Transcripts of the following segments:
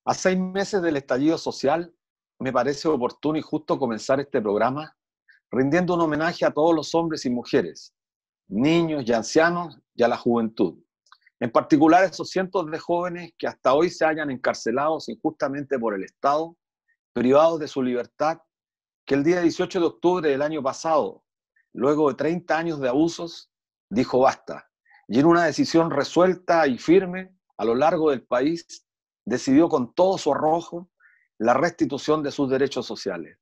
A 6 meses del estallido social, me parece oportuno y justo comenzar este programa rindiendo un homenaje a todos los hombres y mujeres, niños y ancianos y a la juventud. En particular, esos cientos de jóvenes que hasta hoy se hallan encarcelados injustamente por el Estado, privados de su libertad, que el día 18 de octubre del año pasado, luego de 30 años de abusos, dijo basta. Y en una decisión resuelta y firme a lo largo del país, decidió con todo su arrojo la restitución de sus derechos sociales.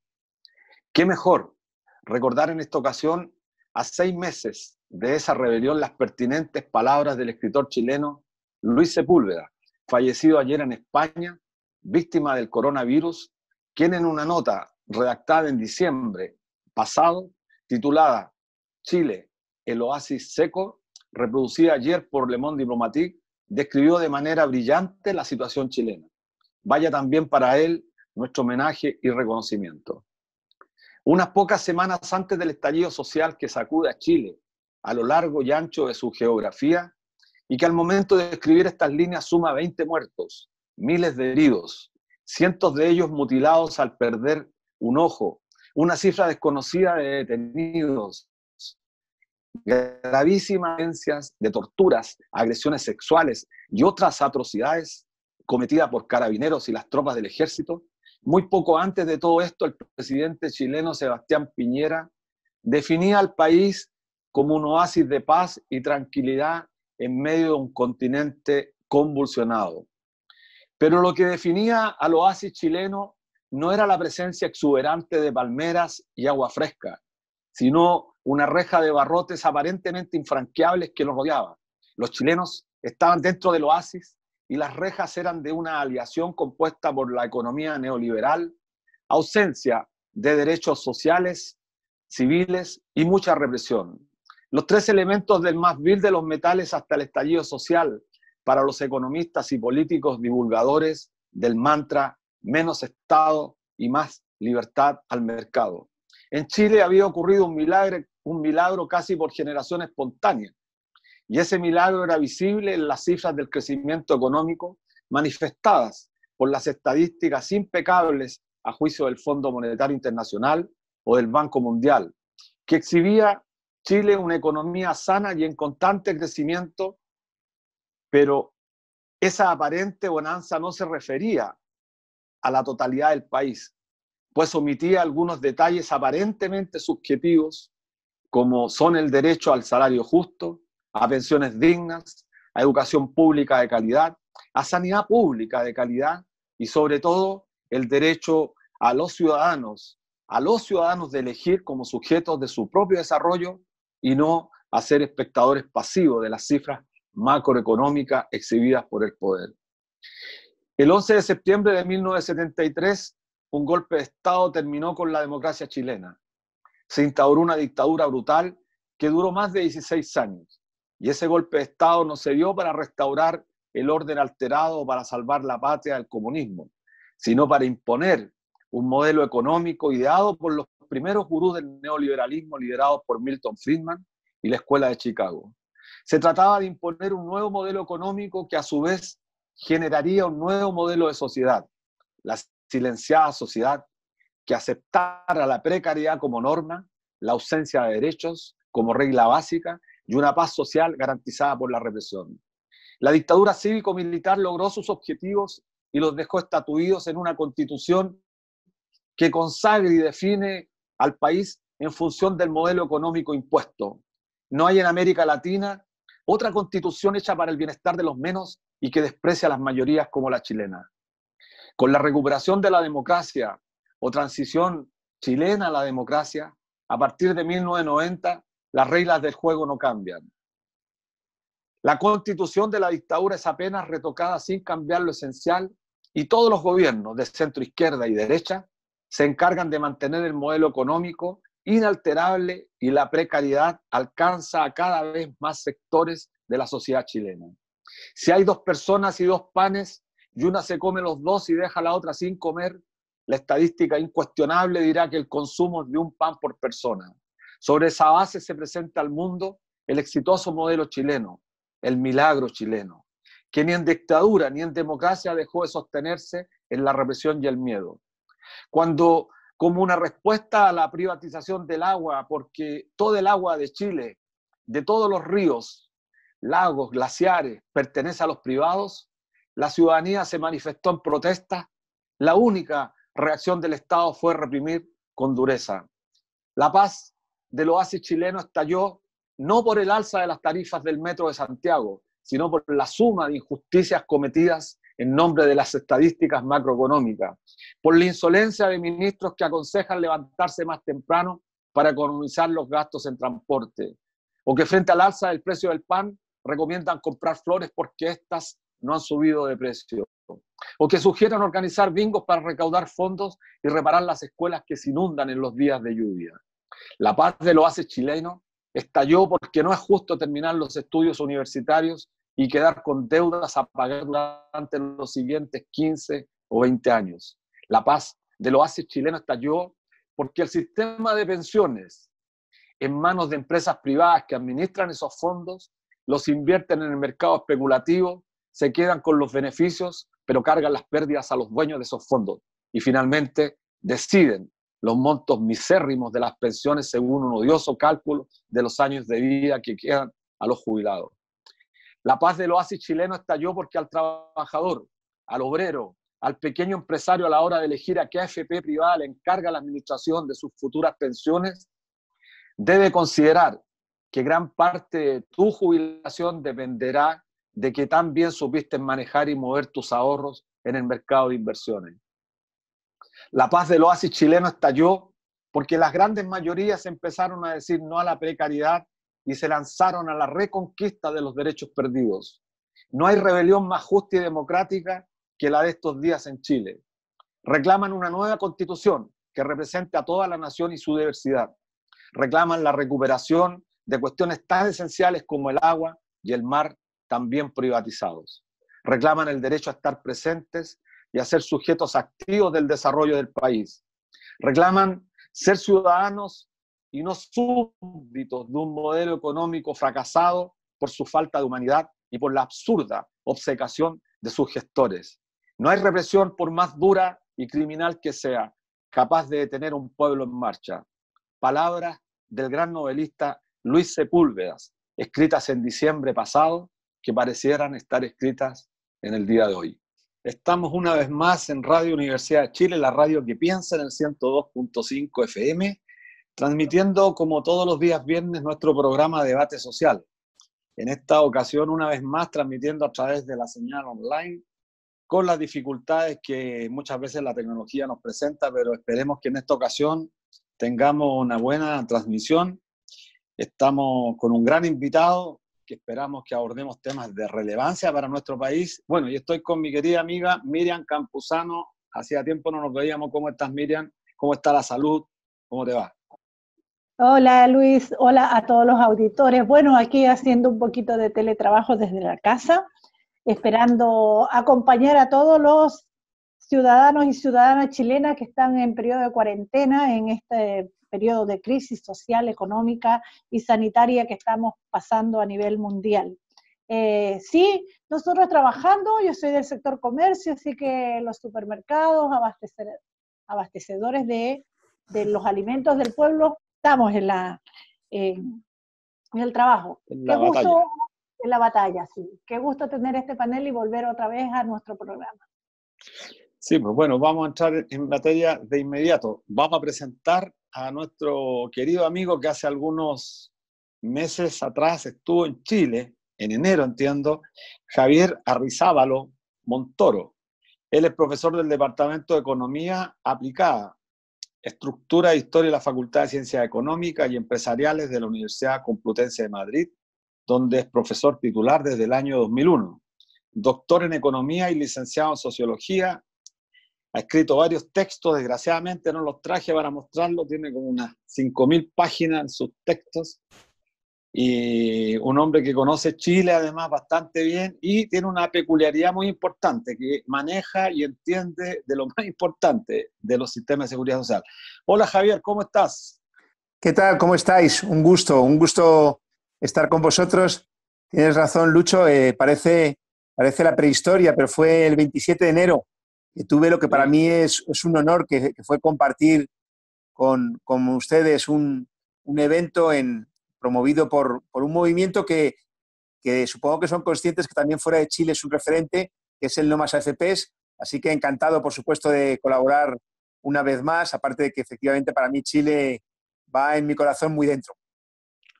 ¿Qué mejor recordar en esta ocasión, a 6 meses de esa rebelión, las pertinentes palabras del escritor chileno Luis Sepúlveda, fallecido ayer en España, víctima del coronavirus, quien en una nota redactada en diciembre pasado, titulada Chile, el oasis seco, reproducida ayer por Le Monde Diplomatique, describió de manera brillante la situación chilena. Vaya también para él nuestro homenaje y reconocimiento. Unas pocas semanas antes del estallido social que sacude a Chile a lo largo y ancho de su geografía, y que al momento de escribir estas líneas suma 20 muertos, miles de heridos, cientos de ellos mutilados al perder un ojo, una cifra desconocida de detenidos, gravísimas evidencias de torturas, agresiones sexuales y otras atrocidades cometidas por carabineros y las tropas del ejército. Muy poco antes de todo esto, el presidente chileno Sebastián Piñera definía al país como un oasis de paz y tranquilidad en medio de un continente convulsionado. Pero lo que definía al oasis chileno no era la presencia exuberante de palmeras y agua fresca, sino una reja de barrotes aparentemente infranqueables que los rodeaba. Los chilenos estaban dentro del oasis y las rejas eran de una aliación compuesta por la economía neoliberal, ausencia de derechos sociales, civiles y mucha represión. Los tres elementos del más vil de los metales hasta el estallido social para los economistas y políticos divulgadores del mantra menos Estado y más libertad al mercado. En Chile había ocurrido un milagro casi por generación espontánea, y ese milagro era visible en las cifras del crecimiento económico manifestadas por las estadísticas impecables a juicio del Fondo Monetario Internacional o del Banco Mundial, que exhibía Chile una economía sana y en constante crecimiento, pero esa aparente bonanza no se refería a la totalidad del país, pues omitía algunos detalles aparentemente subjetivos, como son el derecho al salario justo, a pensiones dignas, a educación pública de calidad, a sanidad pública de calidad y sobre todo el derecho a los ciudadanos de elegir como sujetos de su propio desarrollo y no a ser espectadores pasivos de las cifras macroeconómicas exhibidas por el poder. El 11 de septiembre de 1973, un golpe de Estado terminó con la democracia chilena. Se instauró una dictadura brutal que duró más de 16 años. Y ese golpe de Estado no se dio para restaurar el orden alterado o para salvar la patria del comunismo, sino para imponer un modelo económico ideado por los primeros gurús del neoliberalismo liderados por Milton Friedman y la Escuela de Chicago. Se trataba de imponer un nuevo modelo económico que a su vez generaría un nuevo modelo de sociedad, la silenciada sociedad que aceptara la precariedad como norma, la ausencia de derechos como regla básica y una paz social garantizada por la represión. La dictadura cívico-militar logró sus objetivos y los dejó estatuidos en una constitución que consagre y define al país en función del modelo económico impuesto. No hay en América Latina otra constitución hecha para el bienestar de los menos y que desprecia a las mayorías como la chilena. Con la recuperación de la democracia o transición chilena a la democracia, a partir de 1990, las reglas del juego no cambian. La constitución de la dictadura es apenas retocada sin cambiar lo esencial y todos los gobiernos de centro, izquierda y derecha se encargan de mantener el modelo económico inalterable y la precariedad alcanza a cada vez más sectores de la sociedad chilena. Si hay 2 personas y 2 panes y una se come los 2 y deja a la otra sin comer, la estadística incuestionable dirá que el consumo es de 1 pan por persona. Sobre esa base se presenta al mundo el exitoso modelo chileno, el milagro chileno. que ni en dictadura ni en democracia dejó de sostenerse en la represión y el miedo. Cuando, como una respuesta a la privatización del agua, porque todo el agua de Chile, de todos los ríos, lagos, glaciares, pertenece a los privados, la ciudadanía se manifestó en protesta, la única reacción del Estado fue reprimir con dureza. La paz del oasis chileno estalló no por el alza de las tarifas del metro de Santiago, sino por la suma de injusticias cometidas en nombre de las estadísticas macroeconómicas, por la insolencia de ministros que aconsejan levantarse más temprano para economizar los gastos en transporte, o que frente al alza del precio del pan recomiendan comprar flores porque éstas no han subido de precio, o que sugieren organizar bingos para recaudar fondos y reparar las escuelas que se inundan en los días de lluvia. La paz del oasis chileno estalló porque no es justo terminar los estudios universitarios y quedar con deudas a pagar durante los siguientes 15 o 20 años. La paz del oasis chileno estalló porque el sistema de pensiones en manos de empresas privadas que administran esos fondos, los invierten en el mercado especulativo, se quedan con los beneficios, pero cargan las pérdidas a los dueños de esos fondos y finalmente deciden los montos misérrimos de las pensiones según un odioso cálculo de los años de vida que quedan a los jubilados. La paz del oasis chileno estalló porque al trabajador, al obrero, al pequeño empresario a la hora de elegir a qué AFP privada le encarga la administración de sus futuras pensiones, debe considerar que gran parte de tu jubilación dependerá de que tan bien supiste manejar y mover tus ahorros en el mercado de inversiones. La paz del oasis chileno estalló porque las grandes mayorías empezaron a decir no a la precariedad y se lanzaron a la reconquista de los derechos perdidos. No hay rebelión más justa y democrática que la de estos días en Chile. Reclaman una nueva constitución que represente a toda la nación y su diversidad. Reclaman la recuperación de cuestiones tan esenciales como el agua y el mar, también privatizados. Reclaman el derecho a estar presentes y a ser sujetos activos del desarrollo del país. Reclaman ser ciudadanos y no súbditos de un modelo económico fracasado por su falta de humanidad y por la absurda obcecación de sus gestores. No hay represión, por más dura y criminal que sea, capaz de detener un pueblo en marcha. Palabras del gran novelista Luis Sepúlvedas, escritas en diciembre pasado, que parecieran estar escritas en el día de hoy. Estamos una vez más en Radio Universidad de Chile, la radio que piensa, en el 102.5 FM, transmitiendo como todos los días viernes nuestro programa Debate Social. En esta ocasión, una vez más, transmitiendo a través de la señal online, con las dificultades que muchas veces la tecnología nos presenta, pero esperemos que en esta ocasión tengamos una buena transmisión. Estamos con un gran invitado que esperamos que abordemos temas de relevancia para nuestro país. Bueno, y estoy con mi querida amiga Miriam Campuzano. Hacía tiempo no nos veíamos. ¿Cómo estás, Miriam? ¿Cómo está la salud? ¿Cómo te va? Hola, Luis. Hola a todos los auditores. Bueno, aquí haciendo un poquito de teletrabajo desde la casa, esperando acompañar a todos los ciudadanos y ciudadanas chilenas que están en periodo de cuarentena, en este periodo de crisis social, económica y sanitaria que estamos pasando a nivel mundial. Sí, nosotros trabajando, yo soy del sector comercio, así que los supermercados, abastecedores de los alimentos del pueblo, estamos en el trabajo. Qué gusto, en la batalla, sí. Qué gusto tener este panel y volver otra vez a nuestro programa. Sí, pues bueno, vamos a entrar en materia de inmediato. Vamos a presentar a nuestro querido amigo que hace algunos meses atrás estuvo en Chile, en enero entiendo, Javier Arrizabalo Montoro. Él es profesor del Departamento de Economía Aplicada, Estructura e Historia de la Facultad de Ciencias Económicas y Empresariales de la Universidad Complutense de Madrid, donde es profesor titular desde el año 2001. Doctor en Economía y licenciado en Sociología. Ha escrito varios textos, desgraciadamente no los traje para mostrarlo, tiene como unas 5.000 páginas en sus textos, y un hombre que conoce Chile además bastante bien y tiene una peculiaridad muy importante, que maneja y entiende de lo más importante de los sistemas de seguridad social. Hola Javier, ¿cómo estás? ¿Qué tal? ¿Cómo estáis? Un gusto estar con vosotros. Tienes razón, Lucho, parece parece la prehistoria, pero fue el 27 de enero que tuve lo que para mí es un honor, que fue compartir con ustedes un evento promovido por un movimiento que supongo que son conscientes que también fuera de Chile es un referente, que es el No Más AFPs. Así que encantado, por supuesto, de colaborar una vez más, aparte de que efectivamente para mí Chile va en mi corazón muy dentro.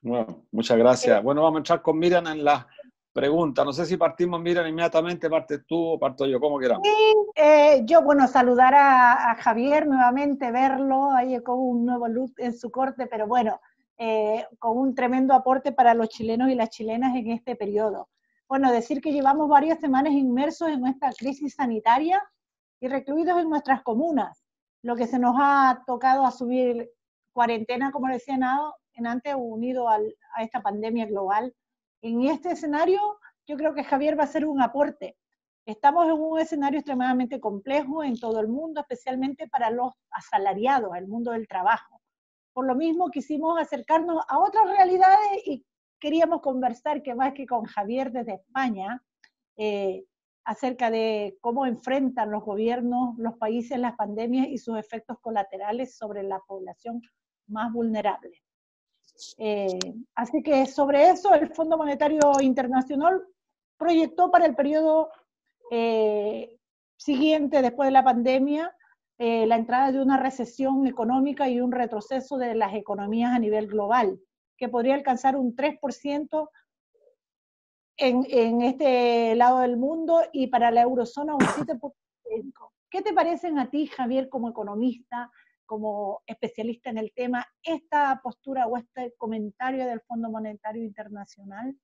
Bueno, muchas gracias. Bueno, vamos a entrar con Miriam en las preguntas. No sé si partimos, Miriam, inmediatamente, partes tú o parto yo, como queramos. Yo, bueno, saludar a Javier nuevamente, verlo ahí con un nuevo look en su corte, pero bueno, con un tremendo aporte para los chilenos y las chilenas en este periodo. Bueno, decir que llevamos varias semanas inmersos en esta crisis sanitaria y recluidos en nuestras comunas, lo que se nos ha tocado asumir cuarentena, como decía antes, unido a esta pandemia global. En este escenario, yo creo que Javier va a ser un aporte. Estamos en un escenario extremadamente complejo en todo el mundo, especialmente para los asalariados, el mundo del trabajo. Por lo mismo quisimos acercarnos a otras realidades y queríamos conversar, que más que con Javier desde España, acerca de cómo enfrentan los gobiernos, los países, las pandemias y sus efectos colaterales sobre la población más vulnerable. Así que sobre eso el Fondo Monetario Internacional proyectó para el periodo siguiente, después de la pandemia, la entrada de una recesión económica y un retroceso de las economías a nivel global, que podría alcanzar un 3% en este lado del mundo y para la eurozona un 7%. ¿Qué te parecen a ti, Javier, como economista, como especialista en el tema, esta postura o este comentario del Fondo Monetario Internacional?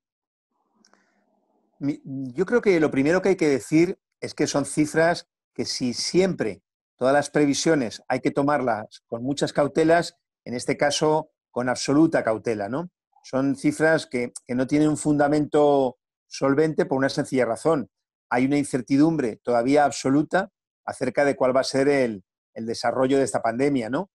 Yo creo que lo primero que hay que decir es que son cifras que si siempre todas las previsiones hay que tomarlas con muchas cautelas, en este caso con absoluta cautela, ¿no? Son cifras que no tienen un fundamento solvente por una sencilla razón. Hay una incertidumbre todavía absoluta acerca de cuál va a ser el desarrollo de esta pandemia, ¿no?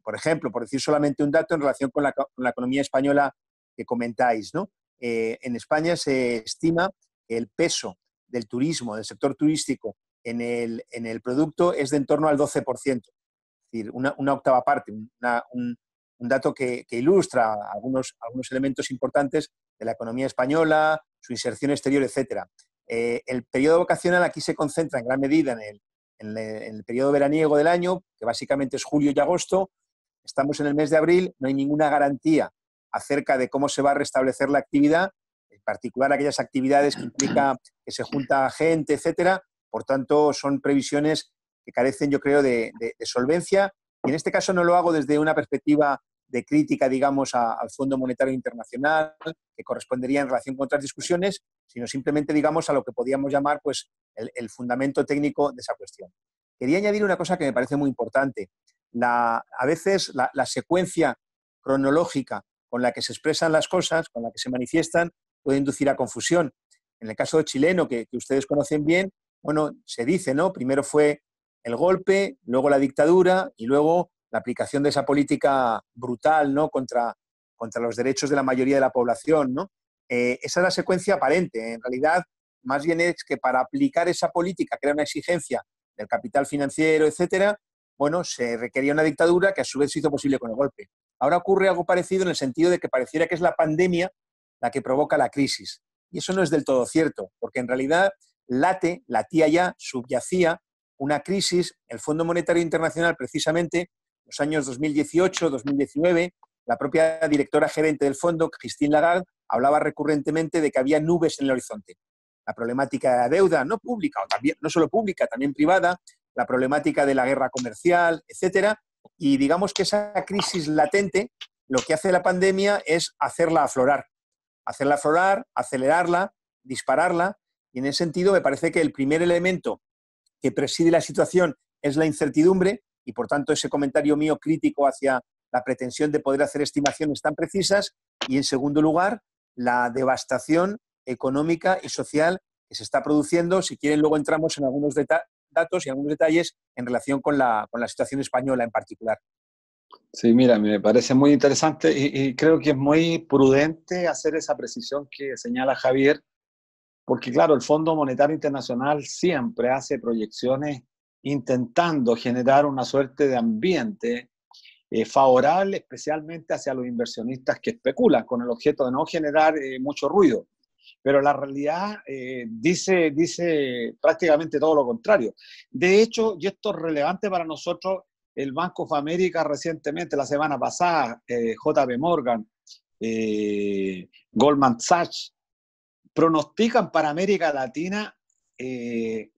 Por ejemplo, por decir solamente un dato en relación con la economía española que comentáis, ¿no? En España se estima que el peso del turismo, del sector turístico, en el producto es de en torno al 12%. Es decir, una octava parte, un dato que ilustra algunos elementos importantes de la economía española, su inserción exterior, etc. El periodo vacacional aquí se concentra en gran medida en el periodo veraniego del año, que básicamente es julio y agosto. Estamos en el mes de abril, no hay ninguna garantía acerca de cómo se va a restablecer la actividad, en particular aquellas actividades que implica que se junta gente, etcétera. Por tanto, son previsiones que carecen, yo creo, de solvencia. Y en este caso no lo hago desde una perspectiva de crítica, digamos, al Fondo Monetario Internacional, que correspondería en relación con otras discusiones, sino simplemente, digamos, a lo que podríamos llamar pues, el fundamento técnico de esa cuestión. Quería añadir una cosa que me parece muy importante. A veces la secuencia cronológica con la que se expresan las cosas, con la que se manifiestan, puede inducir a confusión. En el caso chileno, que ustedes conocen bien, bueno, se dice, ¿no? Primero fue el golpe, luego la dictadura y luego la aplicación de esa política brutal, ¿no? contra los derechos de la mayoría de la población, ¿no? Esa es la secuencia aparente. En realidad, más bien es que para aplicar esa política, que era una exigencia del capital financiero, etcétera, bueno, se requería una dictadura que a su vez se hizo posible con el golpe. Ahora ocurre algo parecido en el sentido de que pareciera que es la pandemia la que provoca la crisis. Y eso no es del todo cierto, porque en realidad latía ya, subyacía una crisis. El Fondo Monetario Internacional, precisamente, en los años 2018, 2019, la propia directora gerente del fondo, Christine Lagarde, hablaba recurrentemente de que había nubes en el horizonte. La problemática de la deuda, no pública, o también, no solo pública, también privada, la problemática de la guerra comercial, etcétera. Y digamos que esa crisis latente, lo que hace la pandemia es hacerla aflorar, acelerarla, dispararla. Y en ese sentido me parece que el primer elemento que preside la situación es la incertidumbre y, por tanto, ese comentario mío crítico hacia la pretensión de poder hacer estimaciones tan precisas. Y, en segundo lugar, la devastación económica y social que se está produciendo. Si quieren, luego entramos en algunos datos y algunos detalles en relación con la situación española en particular. Sí, mira, me parece muy interesante y creo que es muy prudente hacer esa precisión que señala Javier, porque claro, el Fondo Monetario Internacional siempre hace proyecciones intentando generar una suerte de ambiente favorable, especialmente hacia los inversionistas que especulan, con el objeto de no generar mucho ruido. Pero la realidad dice prácticamente todo lo contrario. De hecho, y esto es relevante para nosotros, el Bank of America recientemente, la semana pasada, JP Morgan, Goldman Sachs, pronostican para América Latina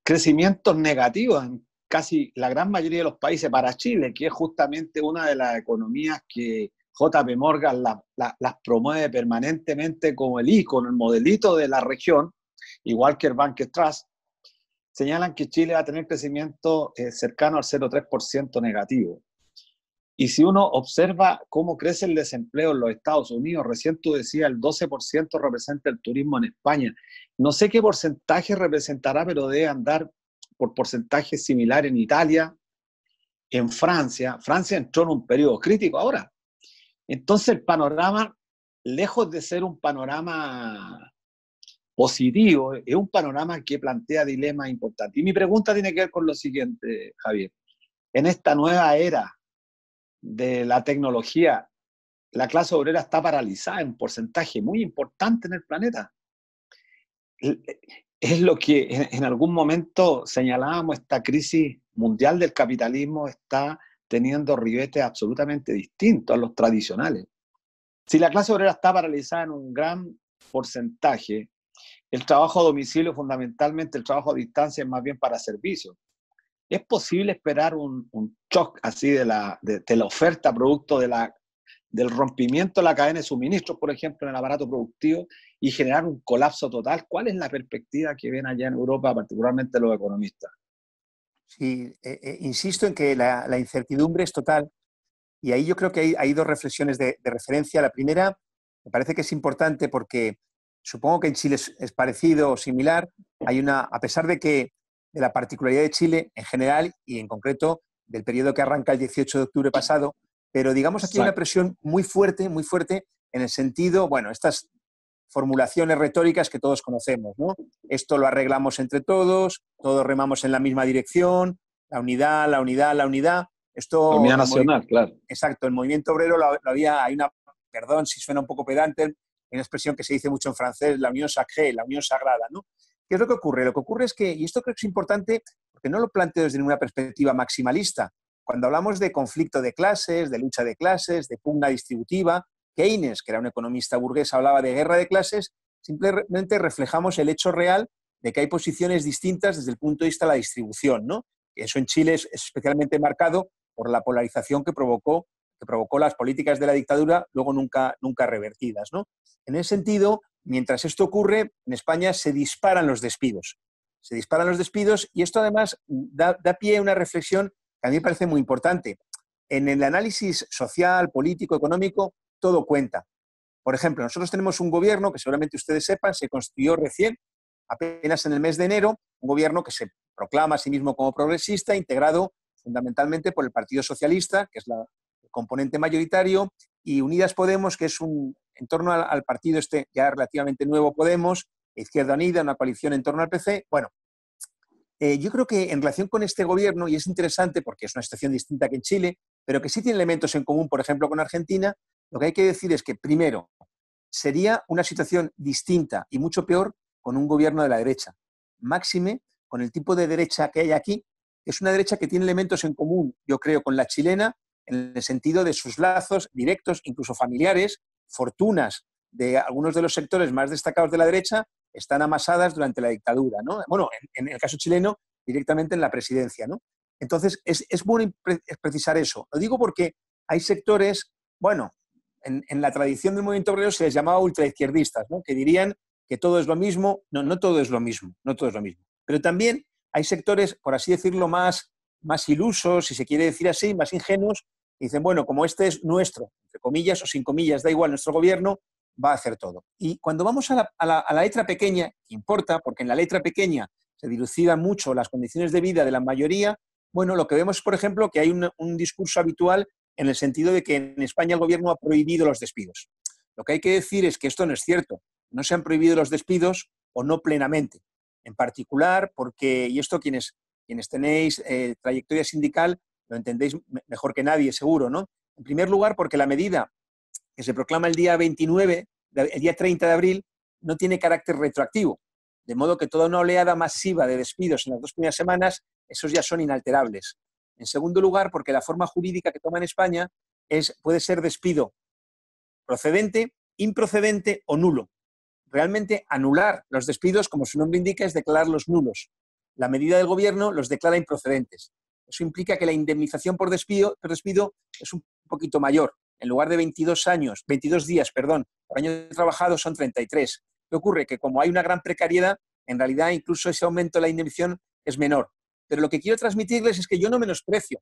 crecimientos negativos en casi la gran mayoría de los países. Para Chile, que es justamente una de las economías que JP Morgan las promueve permanentemente como el icono, el modelito de la región, igual que el Bank Trust, señalan que Chile va a tener crecimiento cercano al 0,3% negativo. Y si uno observa cómo crece el desempleo en los Estados Unidos, recién tú decías, el 12% representa el turismo en España. No sé qué porcentaje representará, pero debe andar por porcentaje similar en Italia, en Francia. Francia entró en un periodo crítico ahora. Entonces el panorama, lejos de ser un panorama positivo, es un panorama que plantea dilemas importantes. Y mi pregunta tiene que ver con lo siguiente, Javier. En esta nueva era de la tecnología, la clase obrera está paralizada en un porcentaje muy importante en el planeta. Es lo que en algún momento señalábamos, esta crisis mundial del capitalismo está teniendo ribetes absolutamente distintos a los tradicionales. Si la clase obrera está paralizada en un gran porcentaje, el trabajo a domicilio, fundamentalmente el trabajo a distancia, es más bien para servicios. ¿Es posible esperar un shock así de la oferta producto del rompimiento de la cadena de suministros, por ejemplo, en el aparato productivo, y generar un colapso total? ¿Cuál es la perspectiva que ven allá en Europa, particularmente los economistas? Sí, insisto en que la incertidumbre es total, y ahí yo creo que hay dos reflexiones de referencia. La primera, me parece que es importante porque supongo que en Chile es parecido o similar. A pesar de la particularidad de Chile en general y en concreto del periodo que arranca el 18 de octubre pasado, pero digamos aquí hay una presión muy fuerte en el sentido, bueno, estas formulaciones retóricas que todos conocemos, ¿no? Esto lo arreglamos entre todos remamos en la misma dirección, la unidad, la unidad, la unidad. Esto, la unidad nacional, claro. Exacto, el movimiento obrero perdón si suena un poco pedante, hay una expresión que se dice mucho en francés, la unión sacrée, la unión sagrada, ¿no? ¿Qué es lo que ocurre? Lo que ocurre es que, y esto creo que es importante, porque no lo planteo desde una perspectiva maximalista, cuando hablamos de conflicto de clases, de lucha de clases, de pugna distributiva, Keynes, que era un economista burgués, hablaba de guerra de clases, simplemente reflejamos el hecho real de que hay posiciones distintas desde el punto de vista de la distribución, ¿no? Eso en Chile es especialmente marcado por la polarización que provocó las políticas de la dictadura, luego nunca revertidas, ¿no? En ese sentido, mientras esto ocurre, en España se disparan los despidos. Se disparan los despidos y esto además da pie a una reflexión que a mí me parece muy importante. En el análisis social, político, económico, todo cuenta. Por ejemplo, nosotros tenemos un gobierno que seguramente ustedes sepan, se constituyó recién, apenas en el mes de enero, un gobierno que se proclama a sí mismo como progresista, integrado fundamentalmente por el Partido Socialista, que es el componente mayoritario, y Unidas Podemos, que es en torno al partido este ya relativamente nuevo Podemos, Izquierda Unida, una coalición en torno al PC. Bueno, yo creo que en relación con este gobierno, y es interesante porque es una situación distinta que en Chile, pero que sí tiene elementos en común, por ejemplo, con Argentina, lo que hay que decir es que, primero, sería una situación distinta y mucho peor con un gobierno de la derecha. Máxime, con el tipo de derecha que hay aquí, es una derecha que tiene elementos en común, yo creo, con la chilena, en el sentido de sus lazos directos, incluso familiares, fortunas de algunos de los sectores más destacados de la derecha están amasadas durante la dictadura, ¿no? Bueno, en el caso chileno, directamente en la presidencia, ¿no? Entonces, es bueno precisar eso. Lo digo porque hay sectores, bueno, en la tradición del movimiento obrero se les llamaba ultraizquierdistas, ¿no? Que dirían que todo es lo mismo. No todo es lo mismo, no todo es lo mismo. Pero también hay sectores, por así decirlo, más ilusos, si se quiere decir así, más ingenuos, y dicen, bueno, como este es nuestro, entre comillas o sin comillas, da igual, nuestro gobierno va a hacer todo. Y cuando vamos a la letra pequeña, que importa, porque en la letra pequeña se dilucidan mucho las condiciones de vida de la mayoría, bueno, lo que vemos, por ejemplo, que hay un discurso habitual en el sentido de que en España el gobierno ha prohibido los despidos. Lo que hay que decir es que esto no es cierto. No se han prohibido los despidos, o no plenamente. En particular, porque, y esto quienes tenéis trayectoria sindical lo entendéis mejor que nadie, seguro, ¿no? En primer lugar, porque la medida que se proclama el día 29, el día 30 de abril, no tiene carácter retroactivo. De modo que toda una oleada masiva de despidos en las 2 primeras semanas, esos ya son inalterables. En segundo lugar, porque la forma jurídica que toma en España puede ser despido procedente, improcedente o nulo. Realmente anular los despidos, como su nombre indica, es declararlos nulos. La medida del gobierno los declara improcedentes. Eso implica que la indemnización por despido es un poquito mayor. En lugar de 22 días, por año trabajado son 33. ¿Qué ocurre? Que como hay una gran precariedad, en realidad incluso ese aumento de la indemnización es menor. Pero lo que quiero transmitirles es que yo no menosprecio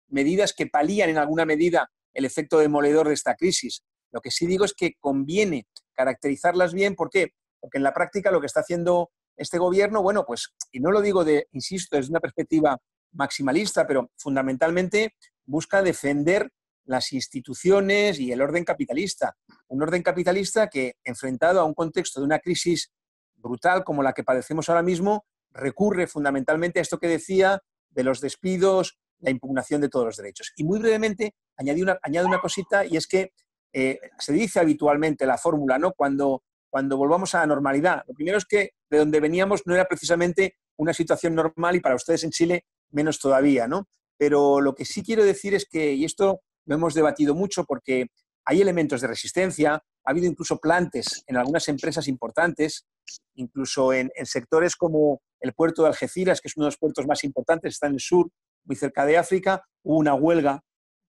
medidas que palían en alguna medida el efecto demoledor de esta crisis. Lo que sí digo es que conviene caracterizarlas bien. ¿Por qué? Porque en la práctica lo que está haciendo este gobierno, bueno, pues, y no lo digo insisto, desde una perspectiva maximalista, pero fundamentalmente busca defender las instituciones y el orden capitalista. Un orden capitalista que, enfrentado a un contexto de una crisis brutal como la que padecemos ahora mismo, recurre fundamentalmente a esto que decía de los despidos, la impugnación de todos los derechos. Y muy brevemente añado una cosita, y es que se dice habitualmente la fórmula, ¿no? Cuando volvamos a la normalidad. Lo primero es que de donde veníamos no era precisamente una situación normal y para ustedes en Chile menos todavía, ¿no? Pero lo que sí quiero decir es que, y esto lo hemos debatido mucho porque hay elementos de resistencia, ha habido incluso plantes en algunas empresas importantes, incluso en sectores como el puerto de Algeciras, que es uno de los puertos más importantes, está en el sur, muy cerca de África. Hubo una huelga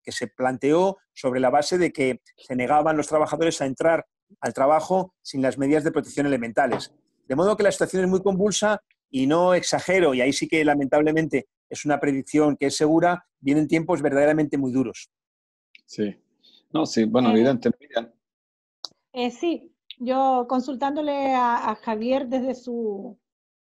que se planteó sobre la base de que se negaban los trabajadores a entrar al trabajo sin las medidas de protección elementales. De modo que la situación es muy convulsa y no exagero, y ahí sí que lamentablemente es una predicción que es segura, vienen tiempos verdaderamente muy duros. Sí. No, sí, bueno, evidentemente. Sí, yo consultándole a Javier desde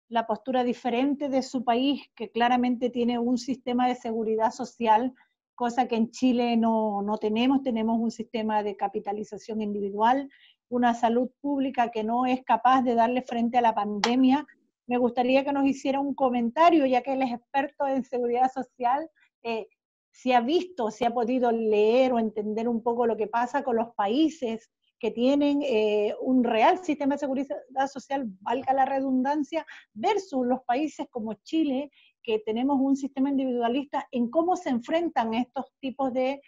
la postura diferente de su país, que claramente tiene un sistema de seguridad social, cosa que en Chile no tenemos un sistema de capitalización individual, una salud pública que no es capaz de darle frente a la pandemia. Me gustaría que nos hiciera un comentario, ya que él es experto en seguridad social, si ha podido leer o entender un poco lo que pasa con los países que tienen un real sistema de seguridad social, valga la redundancia, versus los países como Chile, que tenemos un sistema individualista, en cómo se enfrentan estos tipos de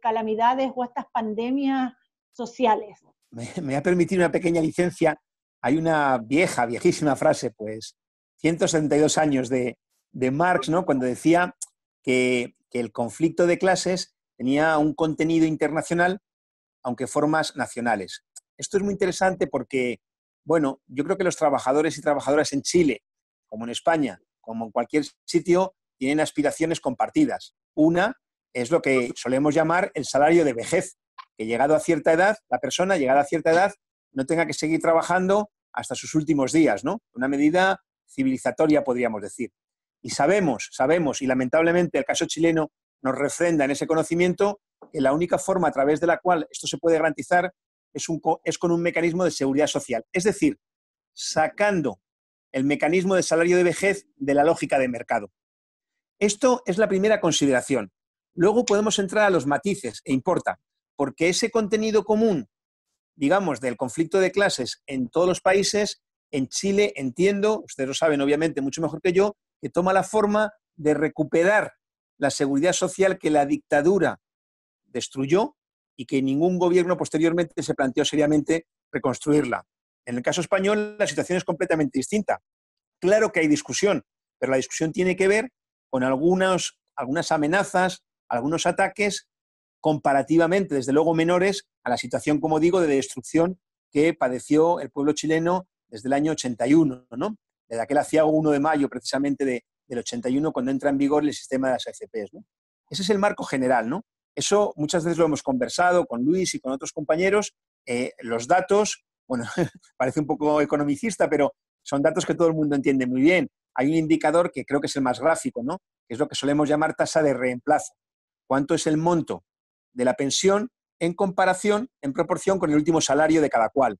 calamidades o estas pandemias sociales. Me ha permitido una pequeña licencia. Hay una viejísima frase, pues 172 años de Marx, ¿no? Cuando decía que el conflicto de clases tenía un contenido internacional, aunque formas nacionales. Esto es muy interesante porque, bueno, yo creo que los trabajadores y trabajadoras en Chile, como en España, como en cualquier sitio, tienen aspiraciones compartidas. Una es lo que solemos llamar el salario de vejez, que llegado a cierta edad, la persona llegada a cierta edad no tenga que seguir trabajando hasta sus últimos días, ¿no? Una medida civilizatoria, podríamos decir. Y sabemos, y lamentablemente el caso chileno nos refrenda en ese conocimiento, que la única forma a través de la cual esto se puede garantizar es con un mecanismo de seguridad social. Es decir, sacando el mecanismo de salario de vejez de la lógica de mercado. Esto es la primera consideración. Luego podemos entrar a los matices, e importa, porque ese contenido común, digamos, del conflicto de clases en todos los países, en Chile, entiendo, ustedes lo saben obviamente mucho mejor que yo, que toma la forma de recuperar la seguridad social que la dictadura destruyó y que ningún gobierno posteriormente se planteó seriamente reconstruirla. En el caso español, la situación es completamente distinta. Claro que hay discusión, pero la discusión tiene que ver con algunas amenazas, algunos ataques comparativamente, desde luego, menores a la situación, como digo, de destrucción que padeció el pueblo chileno desde el año 81, ¿no? Desde aquel aciago 1 de mayo, precisamente, del 81, cuando entra en vigor el sistema de las AFPs, ¿no? Ese es el marco general, ¿no? Eso muchas veces lo hemos conversado con Luis y con otros compañeros. Los datos, bueno, parece un poco economicista, pero son datos que todo el mundo entiende muy bien. Hay un indicador que creo que es el más gráfico, ¿no? Que es lo que solemos llamar tasa de reemplazo. ¿Cuánto es el monto de la pensión en comparación, en proporción con el último salario de cada cual?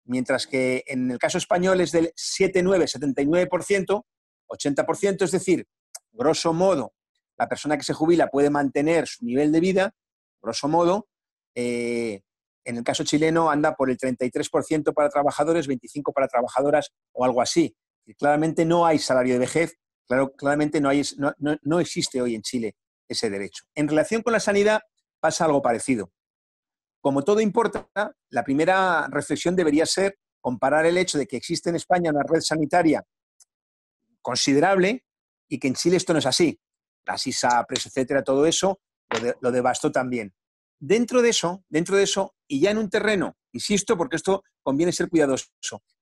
mientras que en el caso español es del 79, 79%, 80%, es decir, grosso modo, la persona que se jubila puede mantener su nivel de vida, grosso modo, en el caso chileno anda por el 33% para trabajadores, 25% para trabajadoras o algo así. Y claramente no hay salario de vejez, claramente no existe hoy en Chile ese derecho. En relación con la sanidad pasa algo parecido. Como todo importa, la primera reflexión debería ser comparar el hecho de que existe en España una red sanitaria considerable y que en Chile esto no es así. Las ISAPRES, etcétera, todo eso lo devastó también. Dentro de eso, y ya en un terreno, insisto, porque esto conviene ser cuidadoso,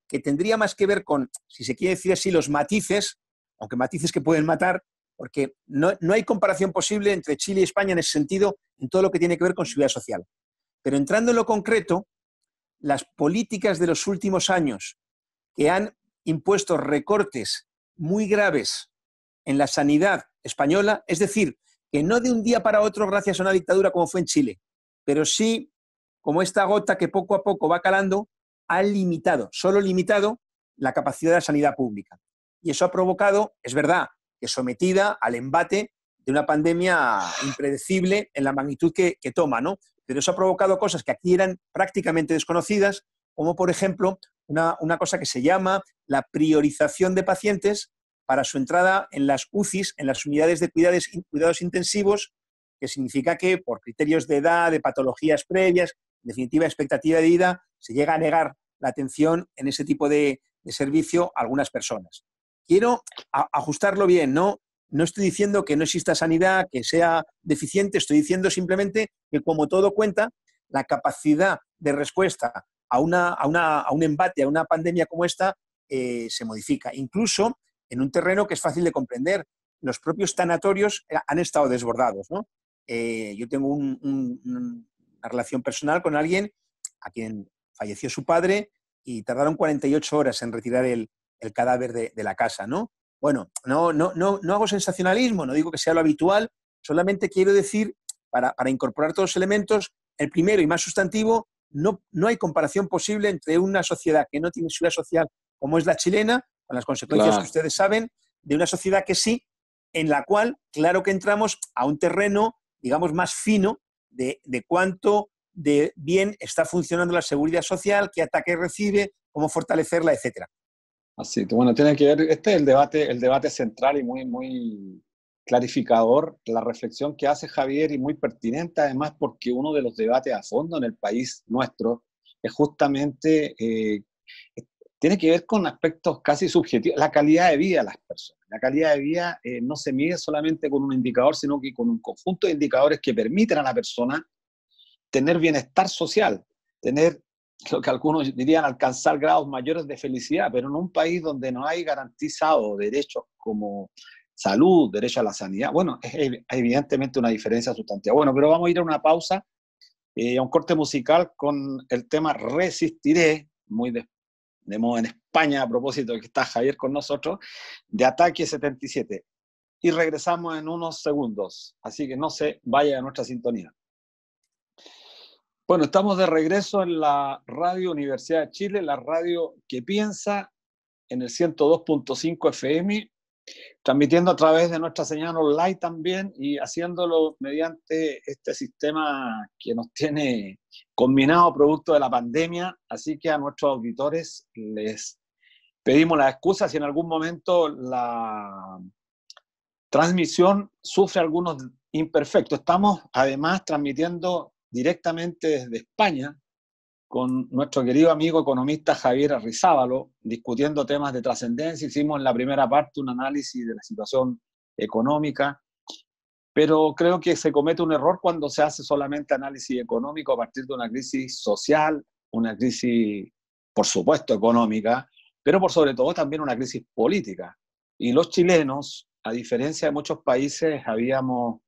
que tendría más que ver con, si se quiere decir así, los matices, aunque matices que pueden matar, porque no hay comparación posible entre Chile y España en ese sentido, en todo lo que tiene que ver con seguridad social. Pero entrando en lo concreto, las políticas de los últimos años que han impuesto recortes muy graves en la sanidad española, es decir, que no de un día para otro gracias a una dictadura como fue en Chile, pero sí como esta gota que poco a poco va calando, ha limitado, solo limitado la capacidad de la sanidad pública. Y eso ha provocado, es verdad, que sometida al embate de una pandemia impredecible en la magnitud que toma, ¿no? Pero eso ha provocado cosas que aquí eran prácticamente desconocidas, como por ejemplo una cosa que se llama la priorización de pacientes para su entrada en las UCIs, en las unidades de cuidados intensivos, que significa que por criterios de edad, de patologías previas, en definitiva expectativa de vida, se llega a negar la atención en ese tipo de servicio a algunas personas. Quiero ajustarlo bien, ¿no? No estoy diciendo que no exista sanidad, que sea deficiente, estoy diciendo simplemente que, como todo cuenta, la capacidad de respuesta a un embate, a una pandemia como esta, se modifica. Incluso en un terreno que es fácil de comprender. Los propios tanatorios han estado desbordados, ¿no? Yo tengo una relación personal con alguien a quien falleció su padre y tardaron 48 horas en retirar el cadáver de la casa, ¿no? Bueno, no hago sensacionalismo, no digo que sea lo habitual, solamente quiero decir, para incorporar todos los elementos, el primero y más sustantivo, no hay comparación posible entre una sociedad que no tiene seguridad social como es la chilena, con las consecuencias que ustedes saben, de una sociedad que sí, en la cual, claro que entramos a un terreno, digamos, más fino de cuánto de bien está funcionando la seguridad social, qué ataques recibe, cómo fortalecerla, etcétera. Así, bueno, tiene que ver, este es el debate central y muy clarificador, la reflexión que hace Javier y muy pertinente además porque uno de los debates a fondo en el país nuestro es justamente, tiene que ver con aspectos casi subjetivos, la calidad de vida de las personas. La calidad de vida no se mide solamente con un indicador, sino que con un conjunto de indicadores que permiten a la persona tener bienestar social, tener lo que algunos dirían alcanzar grados mayores de felicidad, pero en un país donde no hay garantizado derechos como salud, derecho a la sanidad, bueno, es evidentemente una diferencia sustantiva. Bueno, pero vamos a ir a una pausa, a un corte musical con el tema Resistiré, muy de moda en España, a propósito de que está Javier con nosotros, de Ataque 77. Y regresamos en unos segundos, así que no se vaya a nuestra sintonía. Bueno, estamos de regreso en la Radio Universidad de Chile, la radio que piensa, en el 102.5 FM, transmitiendo a través de nuestra señal online también y haciéndolo mediante este sistema que nos tiene combinado producto de la pandemia. Así que a nuestros auditores les pedimos las excusas si en algún momento la transmisión sufre algunos imperfectos. Estamos además transmitiendo directamente desde España con nuestro querido amigo economista Javier Arrizabalo, discutiendo temas de trascendencia. Hicimos en la primera parte un análisis de la situación económica, pero creo que se comete un error cuando se hace solamente análisis económico a partir de una crisis social, una crisis, por supuesto, económica, pero por sobre todo también una crisis política. Y los chilenos, a diferencia de muchos países, habíamos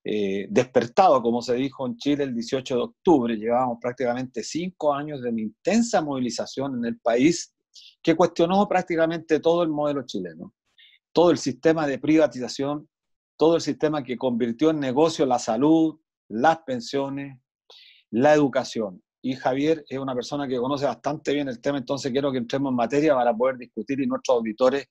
despertado, como se dijo en Chile el 18 de octubre, llevábamos prácticamente 5 años de una intensa movilización en el país que cuestionó prácticamente todo el modelo chileno, todo el sistema de privatización, todo el sistema que convirtió en negocio la salud, las pensiones, la educación. y Javier es una persona que conoce bastante bien el tema, entonces quiero que entremos en materia para poder discutir y nuestros auditores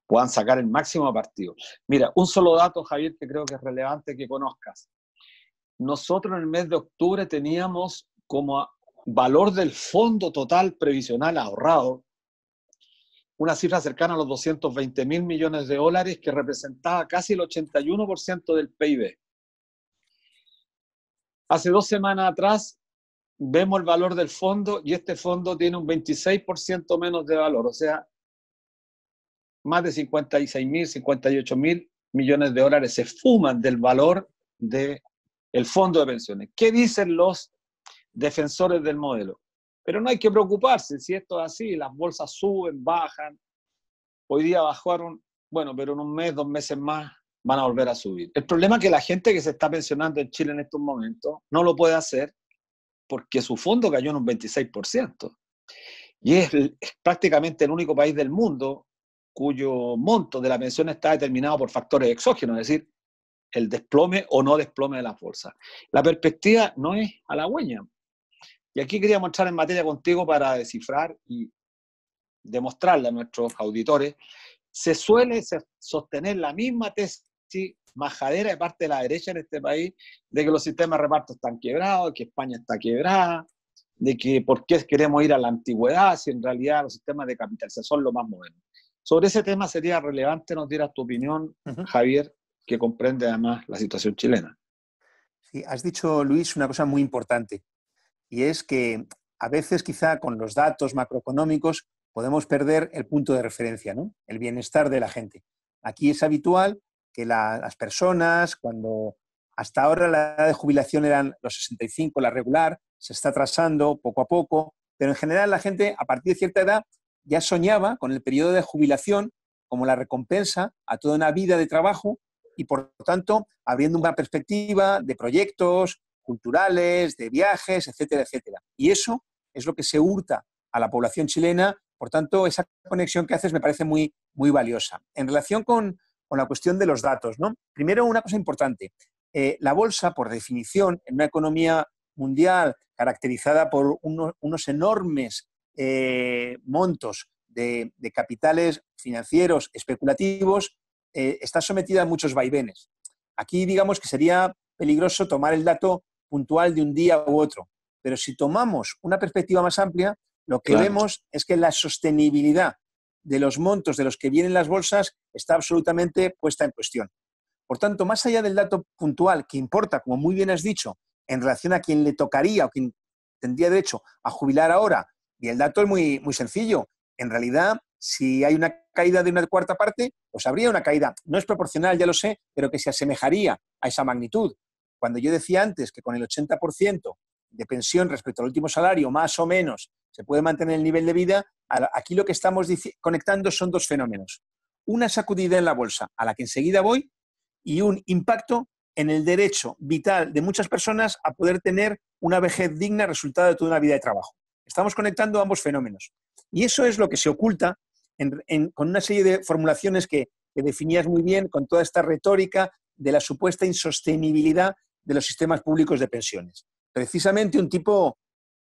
puedan sacar el máximo partido. Mira, un solo dato, Javier, que creo que es relevante que conozcas. Nosotros en el mes de octubre teníamos como valor del fondo total previsional ahorrado una cifra cercana a los 220.000 millones de dólares, que representaba casi el 81% del PIB. Hace 2 semanas atrás vemos el valor del fondo y este fondo tiene un 26% menos de valor, o sea, más de 56.000, 58.000 millones de dólares se fuman del valor del fondo de pensiones. ¿Qué dicen los defensores del modelo? Pero no hay que preocuparse, si esto es así, las bolsas suben, bajan, hoy día bajaron, bueno, pero en un mes, 2 meses más van a volver a subir. El problema es que la gente que se está pensionando en Chile en estos momentos no lo puede hacer porque su fondo cayó en un 26%. Y es prácticamente el único país del mundo cuyo monto de la pensión está determinado por factores exógenos, es decir, el desplome o no desplome de las bolsas. La perspectiva no es halagüeña. Y aquí quería mostrar en materia contigo para descifrar y demostrarle a nuestros auditores. Se suele sostener la misma tesis majadera de parte de la derecha en este país, de que los sistemas de reparto están quebrados, que España está quebrada, de que por qué queremos ir a la antigüedad si en realidad los sistemas de capitalización son lo más modernos. Sobre ese tema sería relevante nos dieras tu opinión, Javier, que comprende además la situación chilena. Sí, has dicho, Luis, una cosa muy importante, y es que a veces quizá con los datos macroeconómicos podemos perder el punto de referencia, ¿no? El bienestar de la gente. Aquí es habitual que las personas, cuando hasta ahora la edad de jubilación eran los 65, la regular, se está atrasando poco a poco, pero en general la gente a partir de cierta edad ya soñaba con el periodo de jubilación como la recompensa a toda una vida de trabajo y, por lo tanto, abriendo una perspectiva de proyectos culturales, de viajes, etcétera, etcétera. Y eso es lo que se hurta a la población chilena. Por tanto, esa conexión que haces me parece muy, muy valiosa. En relación con la cuestión de los datos, ¿no? Primero, una cosa importante. La bolsa, por definición, en una economía mundial caracterizada por unos enormes montos de capitales financieros especulativos, está sometida a muchos vaivenes. Aquí digamos que sería peligroso tomar el dato puntual de un día u otro, pero si tomamos una perspectiva más amplia, lo que vemos es que la sostenibilidad de los montos de los que vienen las bolsas está absolutamente puesta en cuestión. Por tanto, más allá del dato puntual que importa, como muy bien has dicho, en relación a quien le tocaría o quien tendría derecho a jubilar ahora, y el dato es muy, muy sencillo. En realidad, si hay una caída de una cuarta parte, pues habría una caída. No es proporcional, ya lo sé, pero que se asemejaría a esa magnitud. Cuando yo decía antes que con el 80% de pensión respecto al último salario, más o menos, se puede mantener el nivel de vida, aquí lo que estamos conectando son 2 fenómenos. Una sacudida en la bolsa, a la que enseguida voy, y un impacto en el derecho vital de muchas personas a poder tener una vejez digna resultado de toda una vida de trabajo. Estamos conectando ambos fenómenos. Y eso es lo que se oculta con una serie de formulaciones que definías muy bien, con toda esta retórica de la supuesta insostenibilidad de los sistemas públicos de pensiones. Precisamente un tipo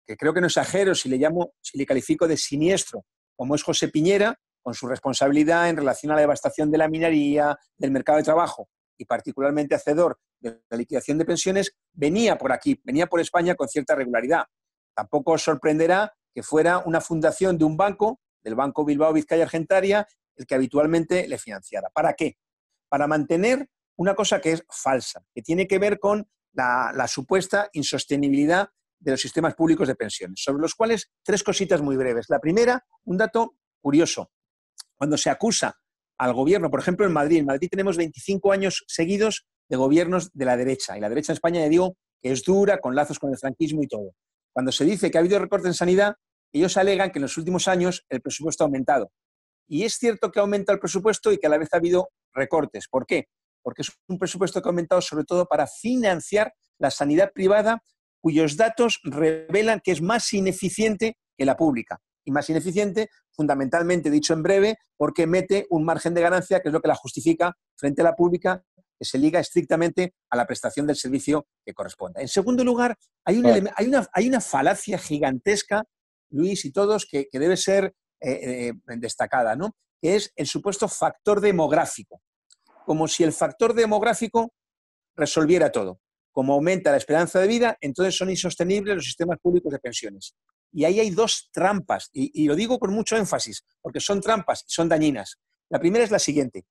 que creo que no exagero si le califico de siniestro, como es José Piñera, con su responsabilidad en relación a la devastación de la minería, del mercado de trabajo y particularmente hacedor de la liquidación de pensiones, venía por aquí, venía por España con cierta regularidad. Tampoco os sorprenderá que fuera una fundación de un banco, del Banco Bilbao Vizcaya Argentaria, el que habitualmente le financiara. ¿Para qué? Para mantener una cosa que es falsa, que tiene que ver con la supuesta insostenibilidad de los sistemas públicos de pensiones, sobre los cuales 3 cositas muy breves. La primera, un dato curioso. Cuando se acusa al gobierno, por ejemplo en Madrid tenemos 25 años seguidos de gobiernos de la derecha, y la derecha en España, ya digo, que es dura, con lazos con el franquismo y todo. Cuando se dice que ha habido recortes en sanidad, ellos alegan que en los últimos años el presupuesto ha aumentado. Y es cierto que aumenta el presupuesto y que a la vez ha habido recortes. ¿Por qué? Porque es un presupuesto que ha aumentado sobre todo para financiar la sanidad privada, cuyos datos revelan que es más ineficiente que la pública. Y más ineficiente, fundamentalmente, dicho en breve, porque mete un margen de ganancia que es lo que la justifica frente a la pública, que se liga estrictamente a la prestación del servicio que corresponda. En segundo lugar, hay una falacia gigantesca, Luis y todos, que debe ser destacada, ¿no? Que es el supuesto factor demográfico. Como si el factor demográfico resolviera todo. Como aumenta la esperanza de vida, entonces son insostenibles los sistemas públicos de pensiones. Y ahí hay dos trampas, y lo digo con mucho énfasis, porque son trampas y son dañinas. La primera es la siguiente,